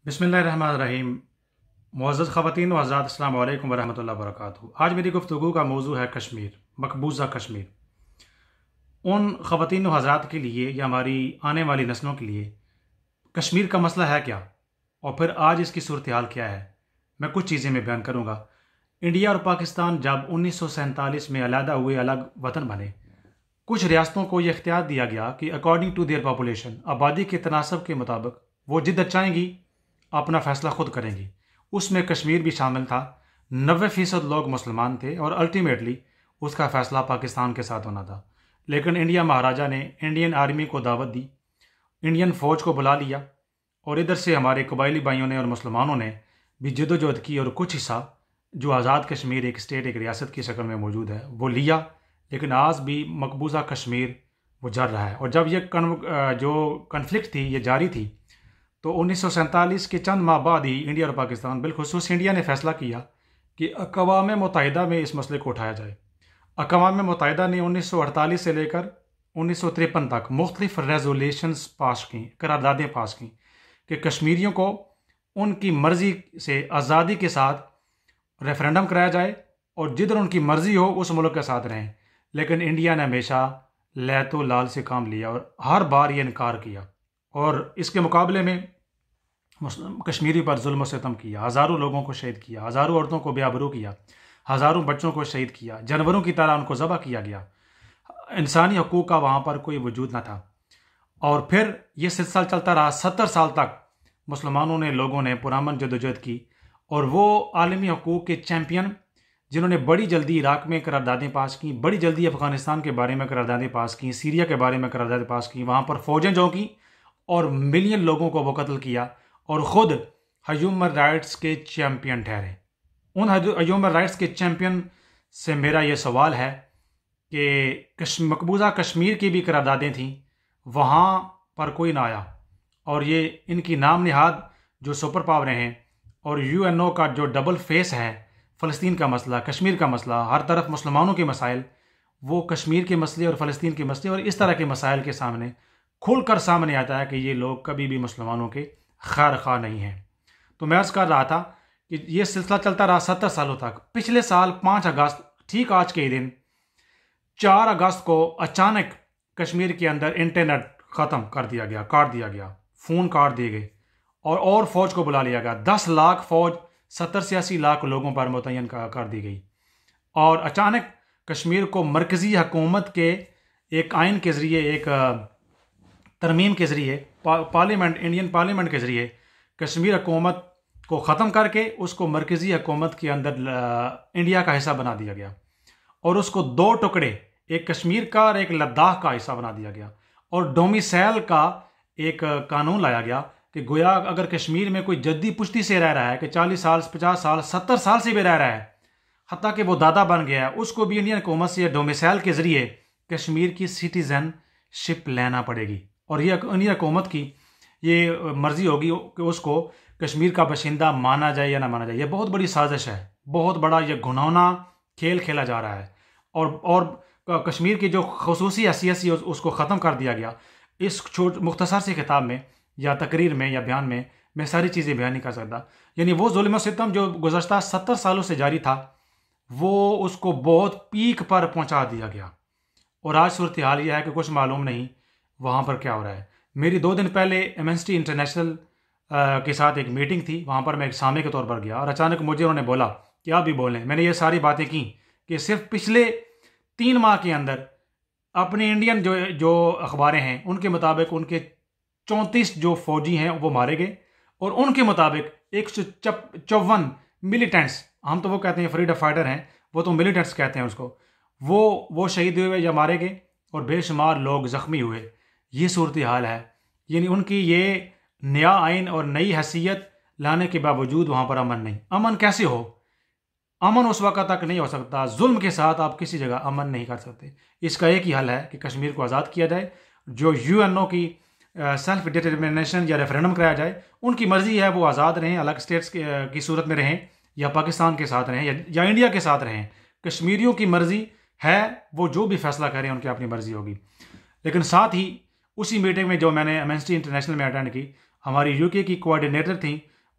बिस्मिल्लाहिर्रहमानिर्रहीम। मुअज़्ज़ज़ ख़वातीन व हज़रात, अस्सलामु अलैकुम व रहमतुल्लाहि व बरकातुहू। आज मेरी गुफ्तगू का मौजू है कश्मीर, मकबूज़ा कश्मीर। उन ख़वातीन व हज़रात के लिए या हमारी आने वाली नस्लों के लिए कश्मीर का मसला है क्या, और फिर आज इसकी सूरत हाल क्या है, मैं कुछ चीज़ें में बयान करूँगा। इंडिया और पाकिस्तान जब 1947 में अलहदा हुए, अलग वतन बने, कुछ रियासतों को यह इख्तियार दिया गया कि अकॉर्डिंग टू देयर पॉपुलेशन, आबादी के तनासब के मुताबिक वो जिद्दत चाहेंगी अपना फ़ैसला खुद करेंगी। उसमें कश्मीर भी शामिल था। 90% लोग मुसलमान थे और अल्टीमेटली उसका फ़ैसला पाकिस्तान के साथ होना था। लेकिन इंडिया महाराजा ने इंडियन आर्मी को दावत दी, इंडियन फ़ौज को बुला लिया, और इधर से हमारे कबायली भाइयों ने और मुसलमानों ने भी जदोजहद की, और कुछ हिस्सा जो आज़ाद कश्मीर एक स्टेट, एक रियासत की शक्ल में मौजूद है, वो लिया। लेकिन आज भी मकबूजा कश्मीर वो जर रहा है। और जब ये जो कन्फ्लिक्ट थी ये जारी थी, तो 1947 के चंद माह बाद ही इंडिया और पाकिस्तान, बिलखुसूस इंडिया ने फैसला किया कि अक़वाम मुत्तहिदा में इस मसले को उठाया जाए। अक़वाम मुत्तहिदा ने 1948 से लेकर 1953 तक मुख्तलिफ रेजोल्यूशंस पास की, करारदादें पास की कि कश्मीरियों को उनकी मर्ज़ी से आज़ादी के साथ रेफरेंडम कराया जाए और जिधर उनकी मर्ज़ी हो उस मुल्क के साथ रहें। लेकिन इंडिया ने हमेशा लैतो लाल से काम लिया और हर बार ये इनकार किया, और इसके मुकाबले में कश्मीरी पर जुल्म सितम किया, हज़ारों लोगों को शहीद किया, हज़ारों औरतों को बेआबरू किया, हज़ारों बच्चों को शहीद किया, जानवरों की तरह उनको ज़बह किया गया। इंसानी हकूक़ का वहाँ पर कोई वजूद न था। और फिर ये सिलसिला चलता रहा। 70 साल तक मुसलमानों ने, लोगों ने पुरअमन जदोजहद की, और वो आलमी हकूक़ के चैम्पियन जिन्होंने बड़ी जल्दी इराक़ में करारदादें पास की, बड़ी जल्दी अफ़गानिस्तान के बारे में करारदादें पास की, सीरिया के बारे में करारदादें पास की, वहाँ पर फ़ौजें झोंकी और मिलियन लोगों को वो कत्ल किया, और ख़ुद ह्यूमन राइट्स के चैम्पियन ठहरे। उन ह्यूमन राइट्स के चैम्पियन से मेरा ये सवाल है कि मकबूजा कश्मीर की भी करारदादें थीं, वहाँ पर कोई ना आया, और ये इनकी नाम निहाद जो सुपर पावरें हैं और यूएनओ का जो डबल फेस है, फ़लस्तीन का मसला, कश्मीर का मसला, हर तरफ मुसलमानों के मसाइल, वो कश्मीर के मसले और फ़लस्तीन के मसले और इस तरह के मसाइल के सामने खुलकर सामने आता है कि ये लोग कभी भी मुसलमानों के खैर खा नहीं हैं। तो मैं अर्ज़ कर रहा था कि ये सिलसिला चलता रहा 70 सालों तक। पिछले साल 5 अगस्त, ठीक आज के दिन 4 अगस्त को अचानक कश्मीर के अंदर इंटरनेट ख़त्म कर दिया गया, काट दिया गया, फ़ोन काट दिए गए, और फ़ौज को बुला लिया गया। 10 लाख फ़ौज 70 से 80 लाख लोगों पर मुतय्यन कर दी गई, और अचानक कश्मीर को मरकज़ी हुकूमत के एक आइन के ज़रिए, एक तरमीम के ज़रिए, पार्लियामेंट, इंडियन पार्लियामेंट के ज़रिए कश्मीर हुकूमत को ख़त्म करके उसको मरकज़ी हुकूमत के अंदर इंडिया का हिस्सा बना दिया गया, और उसको 2 टुकड़े, एक कश्मीर का और एक लद्दाख का हिस्सा बना दिया गया। और डोमिसाइल का एक कानून लाया गया कि गोया अगर कश्मीर में कोई जद्दी पुश्ती से रह रहा है कि 40 साल, 50 साल, 70 साल से भी रह रहा है, हत्ता कि वो दादा बन गया है, उसको भी इंडियन हुकूमत से डोमिसाइल के ज़रिए कश्मीर की सिटीज़नशिप लेना पड़ेगी। और ये इंडियन हुकूमत की ये मर्ज़ी होगी कि उसको कश्मीर का बाशिंदा माना जाए या ना माना जाए। ये बहुत बड़ी साजिश है, बहुत बड़ा ये घिनौना खेल खेला जा रहा है, और कश्मीर की जो ख़ुसूसी हैसियत उसको ख़त्म कर दिया गया। इस मुख्तसर सी किताब में या तकरीर में या बयान में मैं सारी चीज़ें बयान नहीं कर सकता। यानी वो जुल्म सितम जो गुज़श्ता 70 सालों से जारी था, वो उसको बहुत पीक पर पहुंचा दिया गया, और आज सूरत हाल यह है कि कुछ मालूम नहीं वहाँ पर क्या हो रहा है। मेरी 2 दिन पहले एमनेस्टी इंटरनेशनल के साथ एक मीटिंग थी, वहाँ पर मैं एक सामे के तौर पर गया, और अचानक मुझे उन्होंने बोला कि आप भी बोलें। मैंने ये सारी बातें की कि सिर्फ पिछले 3 माह के अंदर अपने इंडियन जो अखबारें हैं उनके मुताबिक उनके 34 जो फौजी हैं वो मारे गए, और उनके मुताबिक 154 मिलिटेंट्स, हम तो वो कहते हैं फ्रीडम फाइटर हैं, वो तो मिलिटेंट्स कहते हैं उसको, वो शहीद हुए या मारे गए, और बेशुमार लोग ज़ख्मी हुए। ये सूरत हाल है। यानी उनकी ये नया आइन और नई हैसियत लाने के बावजूद वहाँ पर अमन नहीं। अमन कैसे हो? अमन उस वक्त तक नहीं हो सकता, जुल्म के साथ आप किसी जगह अमन नहीं कर सकते। इसका एक ही हल है कि कश्मीर को आज़ाद किया जाए, जो यूएनओ की सेल्फ डिटर्मिनेशन या रेफरेंडम कराया जाए। उनकी मर्ज़ी है, वो आज़ाद रहें, अलग स्टेट्स की सूरत में रहें, या पाकिस्तान के साथ रहें, या इंडिया के साथ रहें। कश्मीरियों की मर्ज़ी है, वो जो भी फैसला करें उनकी अपनी मर्ज़ी होगी। लेकिन साथ ही उसी मीटिंग में जो मैंने एमनेस्टी इंटरनेशनल में अटेंड की, हमारी यूके की कोऑर्डिनेटर थी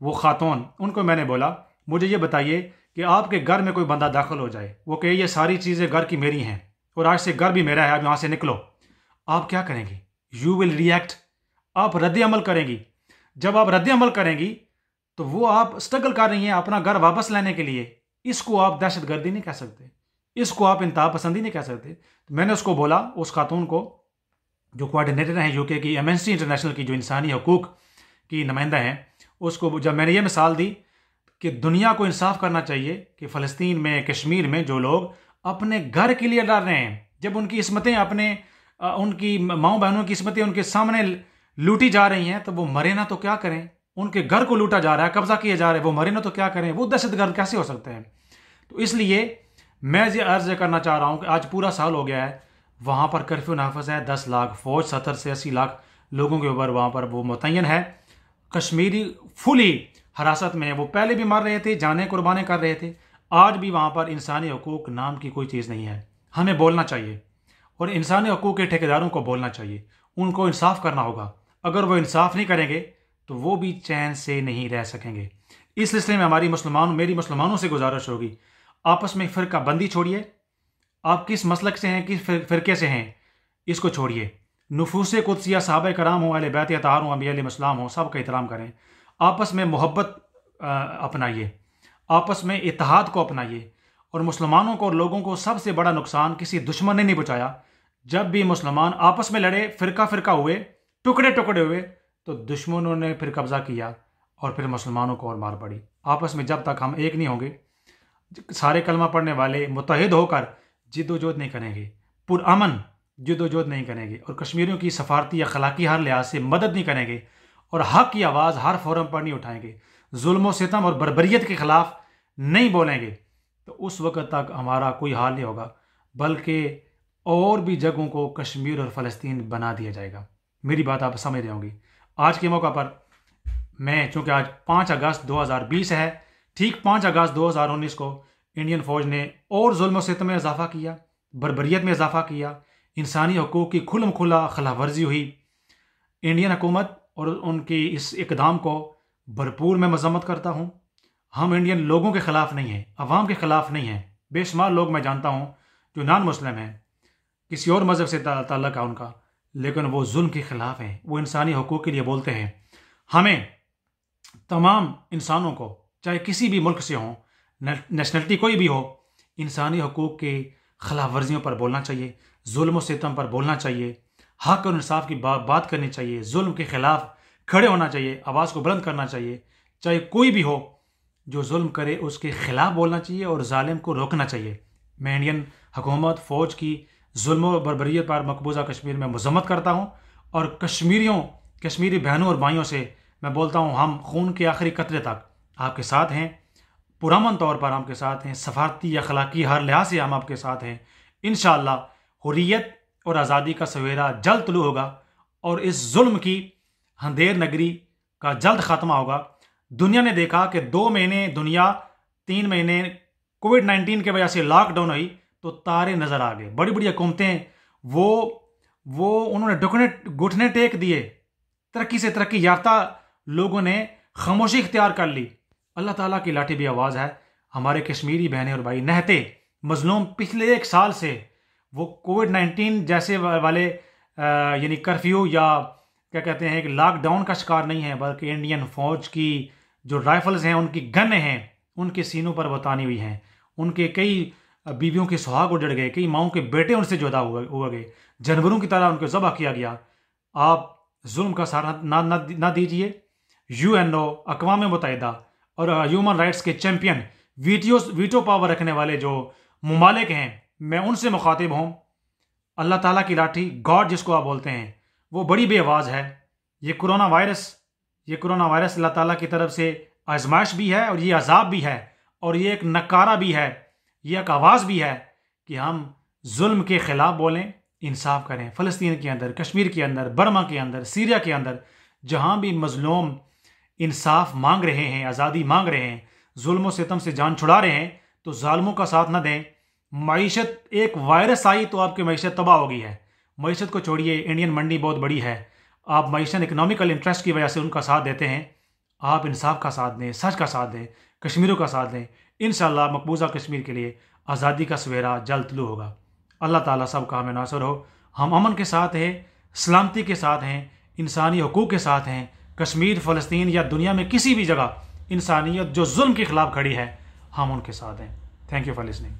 वो खातून, उनको मैंने बोला मुझे ये बताइए कि आपके घर में कोई बंदा दाखिल हो जाए, वो कहे ये सारी चीज़ें घर की मेरी हैं और आज से घर भी मेरा है, आप यहाँ से निकलो, आप क्या करेंगी? यू विल रिएक्ट, आप रद्द अमल करेंगी। जब आप रद्द अमल करेंगी तो वो आप स्ट्रगल कर रही हैं अपना घर वापस लाने के लिए, इसको आप दहशतगर्दी नहीं कह सकते, इसको आप इंतहा पसंदी नहीं कह सकते। तो मैंने उसको बोला, उस खातून को जो कोऑर्डिनेटर हैं यूके की एमनेस्टी इंटरनेशनल की, जो इंसानी हकूक़ की नुमाइंदा हैं, उसको जब मैंने ये मिसाल दी कि दुनिया को इंसाफ करना चाहिए कि फ़लस्तीन में, कश्मीर में जो लोग अपने घर के लिए लड़ रहे हैं, जब उनकी इस्मतें उनकी माओ बहनों की इस्मतें उनके सामने लूटी जा रही हैं, तो वो मरे ना तो क्या करें? उनके घर को लूटा जा रहा है, कब्जा किया जा रहा है, वो मरे ना तो क्या करें? वो दहशतगर्द कैसे हो सकते हैं? तो इसलिए मैं ये अर्ज करना चाह रहा हूँ कि आज पूरा साल हो गया है, वहाँ पर कर्फ्यू नाफज है, 10 लाख फौज 70 से 80 लाख लोगों के ऊपर वहाँ पर वो मुतय्यन है। कश्मीरी फुली हरासत में है, वो पहले भी मर रहे थे, जाने कुर्बाने कर रहे थे, आज भी वहाँ पर इंसानी हकूक़ नाम की कोई चीज़ नहीं है। हमें बोलना चाहिए और इंसानी हकूक़ के ठेकेदारों को बोलना चाहिए, उनको इंसाफ करना होगा। अगर वो इंसाफ नहीं करेंगे तो वो भी चैन से नहीं रह सकेंगे। इस सिलसिले में मेरी मुसलमानों से गुजारिश होगी, आपस में फ़िरका बंदी छोड़िए। आप किस मसलक से हैं, किस फ़िरके से हैं, इसको छोड़िए। नुफूस कुदसिया सहाबा कराम हो, अहले बैत अताहार हो, अंबिया अलैहिस्सलाम हो, सब का एहतराम करें। आपस में मोहब्बत अपनाइए, आपस में इत्तेहाद को अपनाइए। और मुसलमानों को और लोगों को सबसे बड़ा नुकसान किसी दुश्मन ने नहीं पहुँचाया। जब भी मुसलमान आपस में लड़े, फ़िरका हुए, टुकड़े टुकड़े हुए, तो दुश्मनों ने फिर कब्ज़ा किया और फिर मुसलमानों को और मार पड़ी। आपस में जब तक हम एक नहीं होंगे, सारे कलमा पढ़ने वाले मुत्तहिद होकर जिद्दोजहद नहीं करेंगे, पुरअमन जिद्दोजहद नहीं करेंगे और कश्मीरियों की सफारती अखलाकी हर लिहाज से मदद नहीं करेंगे और हक़ की आवाज़ हर फोरम पर नहीं उठाएंगे, जुल्म सितम और बर्बरियत के ख़िलाफ़ नहीं बोलेंगे, तो उस वक़्त तक हमारा कोई हाल नहीं होगा, बल्कि और भी जगहों को कश्मीर और फ़लस्तीन बना दिया जाएगा। मेरी बात आप समझ रहे होंगी। आज के मौका पर मैं, चूँकि आज 5 अगस्त 2020 है, ठीक 5 अगस्त 2019 को इंडियन फ़ौज ने और जुल्म सितम में इजाफ़ा किया, बर्बरियत में इजाफ़ा किया, इंसानी हकूक़ की खुल्म खुला खिलाफ वर्जी हुई। इंडियन हुकूमत और उनकी इस इक़दाम को भरपूर मैं मज़म्मत करता हूँ। हम इंडियन लोगों के ख़िलाफ़ नहीं हैं, अवाम के ख़िलाफ़ नहीं हैं। बेशुमार लोग मैं जानता हूँ जो नॉन मुस्लिम हैं, किसी और मज़हब से ताल्लुक़ है उनका, लेकिन वो जुल्म के ख़िलाफ़ हैं, वो इंसानी हकूक़ के लिए बोलते हैं। हमें तमाम इंसानों को, चाहे किसी भी मुल्क से हों, नेशनलिटी कोई भी हो, इंसानी हकूक़ के खिलाफ वर्जियों पर बोलना चाहिए, जुल्म सितम पर बोलना चाहिए, हक़ और इंसाफ की बात करनी चाहिए, जुल्म के ख़िलाफ़ खड़े होना चाहिए, आवाज़ को बुलंद करना चाहिए। चाहे कोई भी हो जो जुल्म करे, उसके ख़िलाफ़ बोलना चाहिए और जालिम को रोकना चाहिए। मैं इंडियन हुकूमत, फ़ौज की जुल्म और बर्बरियत पर मकबूजा कश्मीर में मज़म्मत करता हूँ और कश्मीरी बहनों और भाइयों से मैं बोलता हूँ, हम खून के आखिरी कतरे तक आपके साथ हैं, पुरअमन तौर पर आपके साथ हैं, सफारती अखलाकी हर लिहाज से हम आपके साथ हैं। इंशाअल्लाह हुर्रियत और आज़ादी का सवेरा जल्द तुलू होगा और इस जुल्म की अंधेर नगरी का जल्द ख़त्मा होगा। दुनिया ने देखा कि 2 महीने दुनिया, 3 महीने कोविड-19 की वजह से लॉकडाउन हुई तो तारे नज़र आ गए। बड़ी बड़ी हुकूमतें वो उन्होंने घुटने टेक दिए, तरक्की से तरक्की याफ्ता लोगों ने खामोशी इख्तियार कर ली। अल्लाह ताला की लाठी भी आवाज़ है। हमारे कश्मीरी बहनें और भाई नहते मजलूम पिछले 1 साल से वो कोविड-19 जैसे वाले यानी कर्फ्यू या क्या कहते हैं कि लॉकडाउन का शिकार नहीं है, बल्कि इंडियन फ़ौज की जो राइफल्स हैं, उनकी गन हैं, उनके सीनों पर वो तानी हुई हैं। उनके कई बीवियों के सुहाग उजड़ गए, कई माओं के बेटे उनसे जुदा हुए गए, जानवरों की तरह उनको ज़बह किया गया। आप जुल्म का सहारा ना दीजिए। UNO, अक़वाम मुत्तहिदा और ह्यूमन राइट्स के चैम्पियन, वीटो पावर रखने वाले जो मुमालिक हैं, मैं उनसे मुखातिब हूँ। अल्लाह ताला की लाठी, गॉड जिसको आप बोलते हैं, वो बड़ी बेआवाज़ है। ये कोरोना वायरस अल्लाह ताला की तरफ से आजमाइश भी है और ये अजाब भी है और ये एक नकारा भी है, ये एक आवाज़ भी है कि हम जुल्म के ख़िलाफ़ बोलें, इंसाफ करें। फ़लस्तीन के अंदर, कश्मीर के अंदर, बर्मा के अंदर, सीरिया के अंदर, जहाँ भी मज़लूम इंसाफ मांग रहे हैं, आज़ादी मांग रहे हैं, जुल्म सितम से जान छुड़ा रहे हैं, तो जालिमों का साथ न दें। मईशत, एक वायरस आई तो आपकी मईशत तबाह हो गई है। मईशत को छोड़िए, इंडियन मंडी बहुत बड़ी है, आप मईशत इकनॉमिकल इंटरेस्ट की वजह से उनका साथ देते हैं। आप इंसाफ का साथ दें, सच का साथ दें, कश्मीरियों का साथ दें। इंशाअल्लाह मकबूजा कश्मीर के लिए आज़ादी का सवेरा जल्द तुलू होगा। अल्लाह ताला सब का हमें नासर हो। हम अमन के साथ हैं, सलामती के साथ हैं, इंसानी हकूक़ के साथ हैं। कश्मीर, फ़लस्तीन या दुनिया में किसी भी जगह इंसानियत जो जुल्म के ख़िलाफ़ खड़ी है, हम उनके साथ हैं। Thank you for listening.